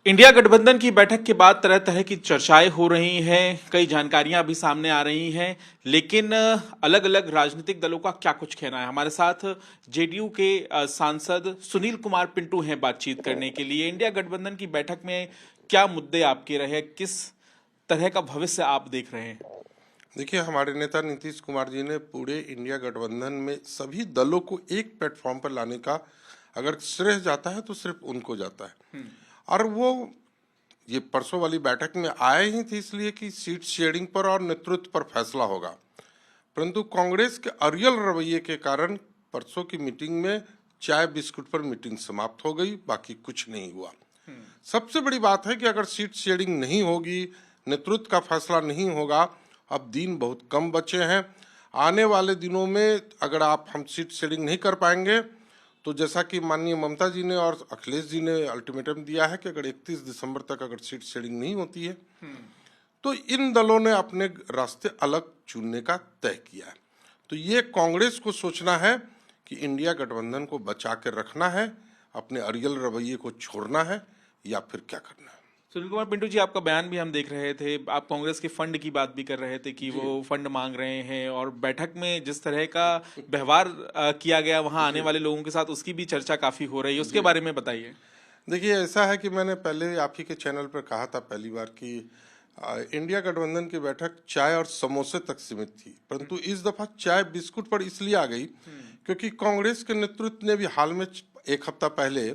India गठबंधन की बैठक के बाद तरह तरह की चर्चाएं हो रही हैं, कई जानकारियां भी सामने आ रही हैं, लेकिन अलग अलग राजनीतिक दलों का क्या कुछ कहना है। हमारे साथ जेडीयू के सांसद सुनील कुमार पिंटू हैं बातचीत करने के लिए। इंडिया गठबंधन की बैठक में क्या मुद्दे आपके रहे, किस तरह का भविष्य आप देख रहे हैं? देखिए, हमारे नेता नीतीश कुमार जी ने पूरे इंडिया गठबंधन में सभी दलों को एक प्लेटफॉर्म पर लाने का अगर श्रेय जाता है तो सिर्फ उनको जाता है। और वो ये परसों वाली बैठक में आए ही थे इसलिए कि सीट शेयरिंग पर और नेतृत्व पर फैसला होगा, परंतु कांग्रेस के अरियल रवैये के कारण परसों की मीटिंग में चाय बिस्कुट पर मीटिंग समाप्त हो गई, बाकी कुछ नहीं हुआ। सबसे बड़ी बात है कि अगर सीट शेयरिंग नहीं होगी, नेतृत्व का फैसला नहीं होगा, अब दिन बहुत कम बचे हैं। आने वाले दिनों में अगर हम सीट शेयरिंग नहीं कर पाएंगे तो जैसा कि माननीय ममता जी ने और अखिलेश जी ने अल्टीमेटम दिया है कि अगर 31 दिसंबर तक अगर सीट शेयरिंग नहीं होती है तो इन दलों ने अपने रास्ते अलग चुनने का तय किया है। तो ये कांग्रेस को सोचना है कि इंडिया गठबंधन को बचा के रखना है, अपने अरियल रवैये को छोड़ना है या फिर क्या करना है। सुनील कुमार पिंटू जी, आपका बयान भी हम देख रहे थे, आप कांग्रेस के फंड की बात भी कर रहे थे कि वो फंड मांग रहे हैं, और बैठक में जिस तरह का व्यवहार किया गया वहां आने वाले लोगों के साथ, उसकी भी चर्चा काफी हो रही है। उसके बारे में बताइए। देखिए, ऐसा है कि मैंने पहले आप ही के चैनल पर कहा था पहली बार कि इंडिया गठबंधन की बैठक चाय और समोसे तक सीमित थी, परंतु इस दफा चाय बिस्कुट पर इसलिए आ गई क्योंकि कांग्रेस के नेतृत्व ने भी हाल में एक हफ्ता पहले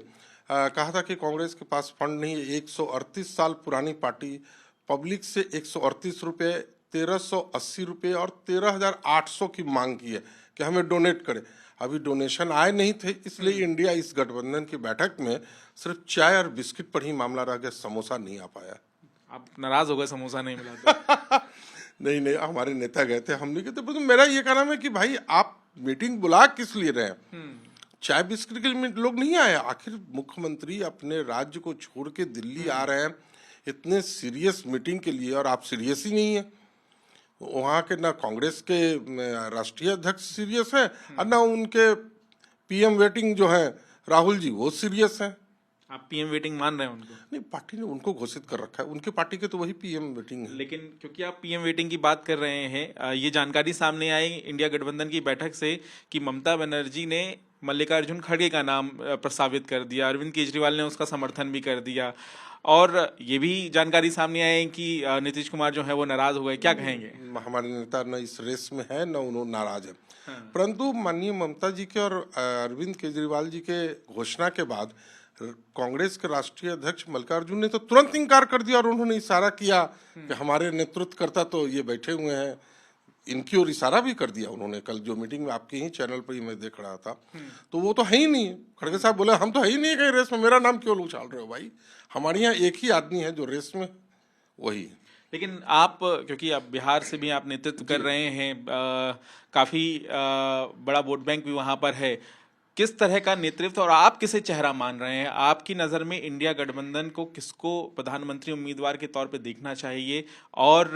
कहा था कि कांग्रेस के पास फंड नहीं है। 138 साल पुरानी पार्टी पब्लिक से 138 रुपये, 1380 रुपये और 13,800 की मांग की है कि हमें डोनेट करें। अभी डोनेशन आए नहीं थे, इसलिए इंडिया इस गठबंधन की बैठक में सिर्फ चाय और बिस्किट पर ही मामला रह गया, समोसा नहीं आ पाया। आप नाराज हो गए समोसा नहीं मिला तो? नहीं नहीं, हमारे नेता गए थे, हम नहीं गए थे, परंतु मेरा ये कहना है कि भाई आप मीटिंग बुला किस लिए रहे हैं? चाय बिस्किट के लिए लोग नहीं आए। आखिर मुख्यमंत्री अपने राज्य को छोड़ के दिल्ली आ रहे हैं इतने सीरियस मीटिंग के लिए, और आप सीरियस ही नहीं है। वहाँ के ना कांग्रेस के राष्ट्रीय अध्यक्ष सीरियस हैं और ना उनके पीएम वेटिंग जो है राहुल जी, वो सीरियस हैं। आप पीएम वेटिंग मान रहे हैं उनको? नहीं, पार्टी ने उनको घोषित कर रखा है, उनके पार्टी के तो वही पीएम वेटिंग है। लेकिन क्योंकि आप पीएम वेटिंग की बात कर रहे हैं, ये जानकारी सामने आई इंडिया गठबंधन की बैठक से कि ममता बनर्जी ने मल्लिकार्जुन खड़गे का नाम प्रस्तावित कर दिया, अरविंद केजरीवाल ने उसका समर्थन भी कर दिया, और ये भी जानकारी सामने आई कि नीतीश कुमार जो है वो नाराज हो गए। क्या कहेंगे? हमारे नेता न इस रेस में है, न उन्होंने नाराज है। परंतु माननीय ममता जी के और अरविंद केजरीवाल जी के घोषणा के बाद कांग्रेस के राष्ट्रीय अध्यक्ष मल्लिकार्जुन ने तो तुरंत इंकार कर दिया, और उन्होंने इशारा किया कि हमारे नेतृत्व करता तो ये बैठे हुए हैं, इनकी ओर इशारा भी कर दिया उन्होंने। कल जो मीटिंग में आपके ही चैनल पर ही मैं देख रहा था, तो वो तो है ही नहीं। खड़गे साहब बोले हम तो है ही नहीं कहीं रेस में, मेरा नाम क्यों उछाल रहे हो भाई? हमारे यहाँ एक ही आदमी है जो रेस में, वही है। लेकिन आप, क्योंकि आप बिहार से भी आप नेतृत्व कर रहे हैं, काफी बड़ा वोट बैंक भी वहां पर है, किस तरह का नेतृत्व और आप किसे चेहरा मान रहे हैं? आपकी नज़र में इंडिया गठबंधन को किसको प्रधानमंत्री उम्मीदवार के तौर पे देखना चाहिए और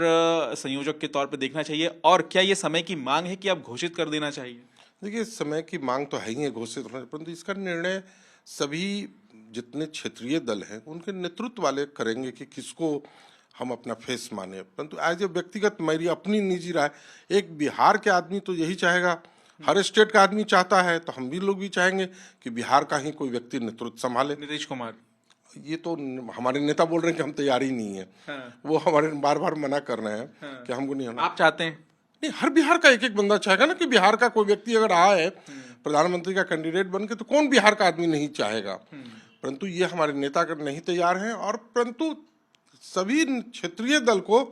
संयोजक के तौर पे देखना चाहिए, और क्या ये समय की मांग है कि आप घोषित कर देना चाहिए? देखिए, समय की मांग तो है ही है घोषित होने, परंतु इसका निर्णय सभी जितने क्षेत्रीय दल हैं उनके नेतृत्व वाले करेंगे कि किसको हम अपना फेस माने। परंतु एज ए व्यक्तिगत मेरी अपनी निजी राय, एक बिहार के आदमी तो यही चाहेगा, हर स्टेट का आदमी चाहता है, तो हम भी लोग भी चाहेंगे कि बिहार का ही कोई व्यक्ति नेतृत्व संभाले। नीतीश कुमार, ये तो हमारे नेता बोल रहे हैं कि हम तैयार ही नहीं है। हाँ। वो हमारे बार बार मना कर रहे हैं। हाँ। कि हमको नहीं होना। आप चाहते हैं? नहीं, हर बिहार का एक एक बंदा चाहेगा ना कि बिहार का कोई व्यक्ति अगर आए प्रधानमंत्री का कैंडिडेट बन के, तो कौन बिहार का आदमी नहीं चाहेगा? परंतु ये हमारे नेता कर नहीं तैयार हैं, और परंतु सभी क्षेत्रीय दल को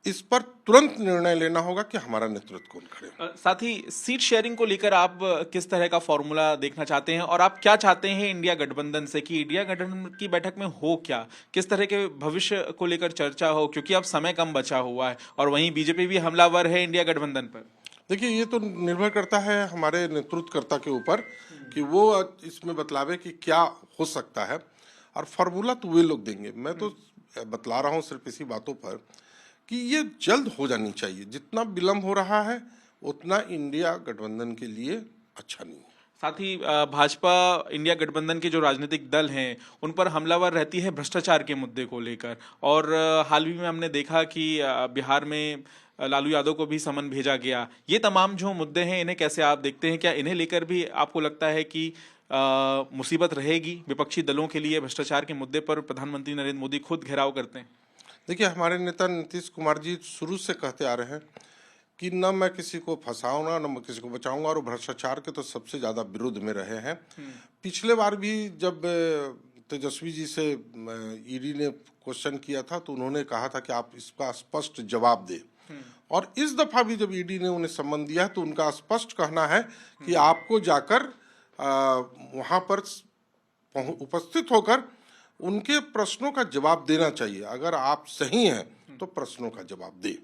इस पर तुरंत निर्णय लेना होगा कि हमारा नेतृत्व कौन करे। साथ ही सीट शेयरिंग को लेकर आप किस तरह का फॉर्मूला देखना चाहते हैं, और आप क्या चाहते हैं इंडिया गठबंधन से कि इंडिया गठबंधन की बैठक में हो क्या, किस तरह के भविष्य को लेकर चर्चा हो, क्योंकि अब समय कम बचा हुआ है और वहीं बीजेपी भी हमलावर है इंडिया गठबंधन पर? देखिए, ये तो निर्भर करता है हमारे नेतृत्वकर्ता के ऊपर कि वो इसमें बतलावे कि क्या हो सकता है, और फॉर्मूला तो वे लोग देंगे। मैं तो बतला रहा हूँ सिर्फ इसी बातों पर कि ये जल्द हो जानी चाहिए। जितना विलम्ब हो रहा है उतना इंडिया गठबंधन के लिए अच्छा नहीं है। साथ ही भाजपा इंडिया गठबंधन के जो राजनीतिक दल हैं उन पर हमलावर रहती है भ्रष्टाचार के मुद्दे को लेकर, और हाल ही में हमने देखा कि बिहार में लालू यादव को भी समन भेजा गया। ये तमाम जो मुद्दे हैं इन्हें कैसे आप देखते हैं? क्या इन्हें लेकर भी आपको लगता है कि मुसीबत रहेगी विपक्षी दलों के लिए? भ्रष्टाचार के मुद्दे पर प्रधानमंत्री नरेंद्र मोदी खुद घेराव करते हैं। देखिए, हमारे नेता नीतीश कुमार जी शुरू से कहते आ रहे हैं कि न मैं किसी को फंसाऊंगा न मैं किसी को बचाऊंगा, और भ्रष्टाचार के तो सबसे ज्यादा विरुद्ध में रहे हैं। पिछले बार भी जब तेजस्वी जी से ईडी ने क्वेश्चन किया था तो उन्होंने कहा था कि आप इसका स्पष्ट जवाब दें, और इस दफा भी जब ईडी ने उन्हें सम्मन दिया तो उनका स्पष्ट कहना है कि आपको जाकर वहां पर उपस्थित होकर उनके प्रश्नों का जवाब देना चाहिए। अगर आप सही हैं तो प्रश्नों का जवाब दें।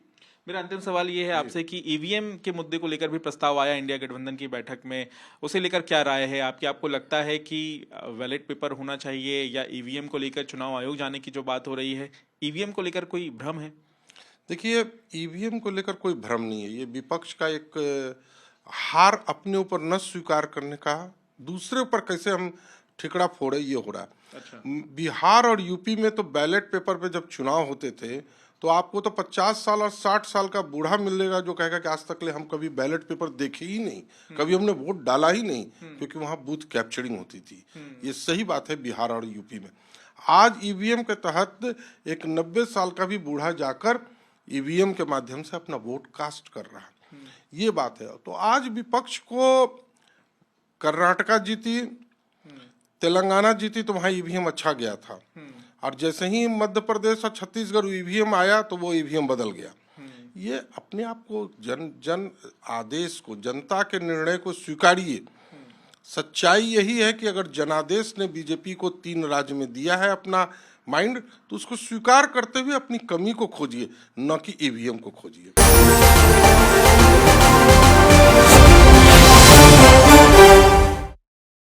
मेरा अंतिम सवाल ये है आपसे कि ईवीएम के मुद्दे को लेकर भी प्रस्ताव आया इंडिया गठबंधन की बैठक में, उसे लेकर क्या राय है आपकी? आपको लगता है कि बैलेट पेपर होना चाहिए, या ईवीएम को लेकर चुनाव आयोग जाने की जो बात हो रही है, ईवीएम को लेकर कोई भ्रम है? देखिए, ईवीएम को लेकर कोई भ्रम नहीं है। ये विपक्ष का एक हार अपने ऊपर न स्वीकार करने का, दूसरे ऊपर कैसे हम ठिकरा फोड़े, ये हो रहा है। अच्छा। बिहार और यूपी में तो बैलेट पेपर पे जब चुनाव होते थे तो आपको तो 50 साल और 60 साल का बूढ़ा मिलेगा जो कहेगा कि आज तक ले हम कभी बैलेट पेपर देखे ही नहीं, कभी हमने वोट डाला ही नहीं, क्योंकि वहां बूथ कैप्चरिंग होती थी। ये सही बात है बिहार और यूपी में। आज ईवीएम के तहत एक 90 साल का भी बूढ़ा जाकर ईवीएम के माध्यम से अपना वोट कास्ट कर रहा है। ये बात है। तो आज विपक्ष को कर्नाटका जीती, तेलंगाना जीती तो वहां ईवीएम अच्छा गया था, और जैसे ही मध्य प्रदेश और छत्तीसगढ़ ईवीएम आया तो वो ईवीएम बदल गया। ये अपने आप को जन आदेश को, जनता के निर्णय को स्वीकारिए। सच्चाई यही है कि अगर जनादेश ने बीजेपी को 3 राज्य में दिया है अपना माइंड, तो उसको स्वीकार करते हुए अपनी कमी को खोजिए, न कि ईवीएम को खोजिए।